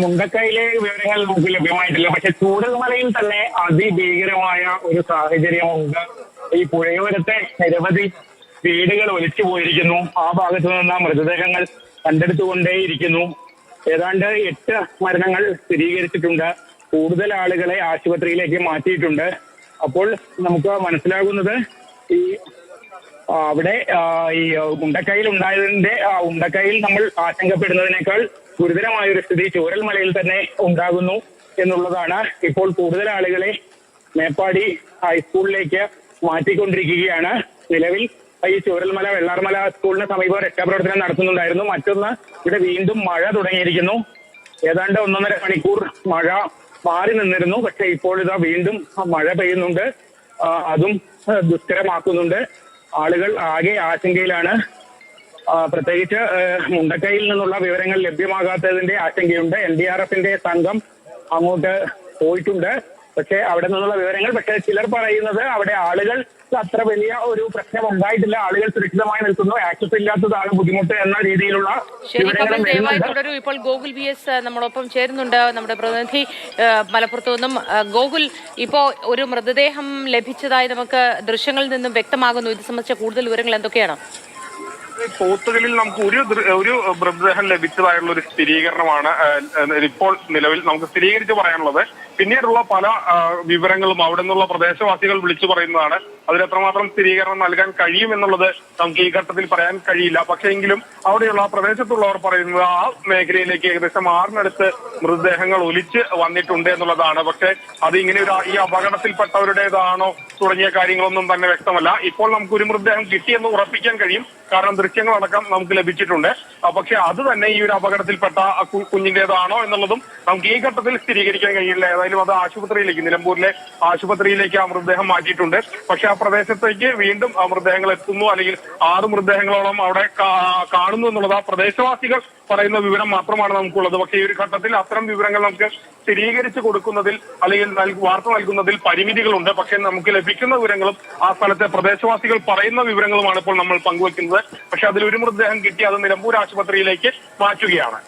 മുണ്ടക്കയിലെ വിവരങ്ങൾ നമുക്ക് ലഭ്യമായിട്ടില്ല. പക്ഷെ ചൂരൽമലയിൽ തന്നെ അതിഭീകരമായ ഒരു സാഹചര്യമുണ്ട്. ഈ പുഴയോരത്തെ നിരവധി വീടുകൾ ഒലിച്ചു പോയിരിക്കുന്നു. ആ ഭാഗത്തു നിന്ന് മൃതദേഹങ്ങൾ കണ്ടെടുത്തുകൊണ്ടേയിരിക്കുന്നു. ഏതാണ്ട് 8 മരണങ്ങൾ സ്ഥിരീകരിച്ചിട്ടുണ്ട്. കൂടുതൽ ആളുകളെ ആശുപത്രിയിലേക്ക് മാറ്റിയിട്ടുണ്ട്. അപ്പോൾ നമുക്ക് മനസ്സിലാകുന്നത് ഈ അവിടെ ഈ ഉണ്ടക്കയിൽ ഉണ്ടായതിന്റെ ഉണ്ടക്കയിൽ നമ്മൾ ആശങ്കപ്പെടുന്നതിനേക്കാൾ ഗുരുതരമായ ഒരു സ്ഥിതി ചൂരൽമലയിൽ തന്നെ ഉണ്ടാകുന്നു എന്നുള്ളതാണ്. ഇപ്പോൾ കൂടുതൽ ആളുകളെ മേപ്പാടി ഹൈസ്കൂളിലേക്ക് മാറ്റിക്കൊണ്ടിരിക്കുകയാണ്. നിലവിൽ ഈ ചൂരൽമല വെള്ളാർമല സ്കൂളിന് സമീപം രക്ഷാപ്രവർത്തനം നടത്തുന്നുണ്ടായിരുന്നു. മറ്റൊന്ന്, ഇവിടെ വീണ്ടും മഴ തുടങ്ങിയിരിക്കുന്നു. ഏതാണ്ട് 1.5 മണിക്കൂർ മഴ മാറി നിന്നിരുന്നു. പക്ഷെ ഇപ്പോൾ ഇതാ വീണ്ടും മഴ പെയ്യുന്നുണ്ട്. അതും ദുഷ്കരമാക്കുന്നുണ്ട്. ആളുകൾ ആകെ ആശങ്കയിലാണ്. പ്രത്യേകിച്ച് മുണ്ടക്കയിൽ നിന്നുള്ള വിവരങ്ങൾ ലഭ്യമാകാത്തതിന്റെ ആശങ്കയുണ്ട്. NDRFന്റെ സംഘം അങ്ങോട്ട് പോയിട്ടുണ്ട്. പക്ഷെ അവിടെ നിന്നുള്ള വിവരങ്ങൾ, പക്ഷെ ചിലർ പറയുന്നത് അവിടെ ആളുകൾ അത്ര വലിയ ഒരു പ്രശ്നം ഉണ്ടായിട്ടില്ല, ആളുകൾ സുരക്ഷിതമായി നിൽക്കുന്നു, ആക്സസ് ഇല്ലാത്തതാണ് ബുദ്ധിമുട്ട് എന്ന രീതിയിലുള്ള തുടരും. ഇപ്പോൾ ഗോകുൽ VS നമ്മളൊപ്പം ചേരുന്നുണ്ട്, നമ്മുടെ പ്രതിനിധി മലപ്പുറത്തു നിന്നും. ഗോകുൽ, ഇപ്പോ ഒരു മൃതദേഹം ലഭിച്ചതായി നമുക്ക് ദൃശ്യങ്ങളിൽ നിന്നും വ്യക്തമാകുന്നു. ഇത് സംബന്ധിച്ച കൂടുതൽ വിവരങ്ങൾ എന്തൊക്കെയാണ്? പോത്തുകലിൽ നമുക്ക് ഒരു മൃതദേഹം ലഭിച്ചതായുള്ള ഒരു സ്ഥിരീകരണമാണ് ഇപ്പോൾ നിലവിൽ നമുക്ക് സ്ഥിരീകരിച്ച് പറയാനുള്ളത്. പിന്നീടുള്ള പല വിവരങ്ങളും അവിടെ നിന്നുള്ള പ്രദേശവാസികൾ വിളിച്ചു പറയുന്നതാണ്. അതിലെത്രമാത്രം സ്ഥിരീകരണം നൽകാൻ കഴിയുമെന്നുള്ളത് നമുക്ക് ഈ ഘട്ടത്തിൽ പറയാൻ കഴിയില്ല. പക്ഷേ എങ്കിലും അവിടെയുള്ള പ്രദേശത്തുള്ളവർ പറയുന്നത് ആ മേഖലയിലേക്ക് ഏകദേശം 6-നടുത്ത് മൃതദേഹങ്ങൾ ഒലിച്ച് വന്നിട്ടുണ്ട് എന്നുള്ളതാണ്. പക്ഷേ അത് ഇങ്ങനെ ഈ അപകടത്തിൽപ്പെട്ടവരുടേതാണോ തുടങ്ങിയ കാര്യങ്ങളൊന്നും തന്നെ വ്യക്തമല്ല. ഇപ്പോൾ നമുക്ക് ഒരു മൃതദേഹം കിട്ടിയെന്ന് ഉറപ്പിക്കാൻ കഴിയും, കാരണം ദൃശ്യങ്ങളടക്കം നമുക്ക് ലഭിച്ചിട്ടുണ്ട്. പക്ഷെ അത് തന്നെ ഈ ഒരു അപകടത്തിൽപ്പെട്ട കുഞ്ഞിന്റേതാണോ എന്നുള്ളതും നമുക്ക് ഈ ഘട്ടത്തിൽ സ്ഥിരീകരിക്കാൻ കഴിയില്ല. ഏതായാലും അത് ആശുപത്രിയിലേക്ക്, നിലമ്പൂരിലെ ആശുപത്രിയിലേക്ക് ആ മൃതദേഹം മാറ്റിയിട്ടുണ്ട്. പക്ഷെ ആ പ്രദേശത്തേക്ക് വീണ്ടും ആ മൃതദേഹങ്ങൾ എത്തുന്നു, അല്ലെങ്കിൽ 6 മൃതദേഹങ്ങളോളം അവിടെ കാണുന്നു എന്നുള്ളത് ആ പ്രദേശവാസികൾ പറയുന്ന വിവരം മാത്രമാണ് നമുക്കുള്ളത്. പക്ഷേ ഈ ഒരു ഘട്ടത്തിൽ അത്തരം വിവരങ്ങൾ നമുക്ക് സ്ഥിരീകരിച്ചു കൊടുക്കുന്നതിൽ അല്ലെങ്കിൽ വാർത്ത നൽകുന്നതിൽ പരിമിതികളുണ്ട്. പക്ഷെ നമുക്ക് ലഭിക്കുന്ന വിവരങ്ങളും ആ സ്ഥലത്തെ പ്രദേശവാസികൾ പറയുന്ന വിവരങ്ങളുമാണ് ഇപ്പോൾ നമ്മൾ പങ്കുവെക്കുന്നത്. പക്ഷെ അതിൽ ഒരു മൃതദേഹം കിട്ടി, അത് നിലമ്പൂർ ആശുപത്രിയിലേക്ക് മാറ്റുകയാണ്.